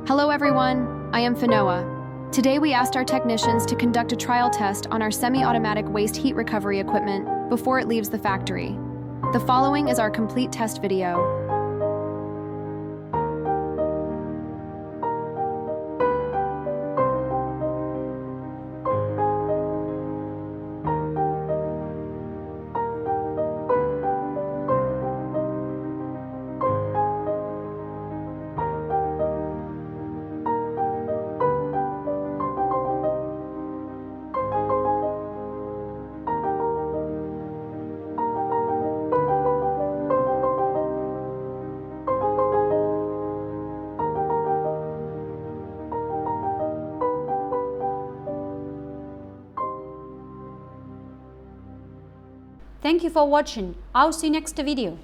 Hello everyone, I am Fiona. Today we asked our technicians to conduct a trial test on our semi-automatic waste heat recovery equipment before it leaves the factory. The following is our complete test video. Thank you for watching. I'll see you next video.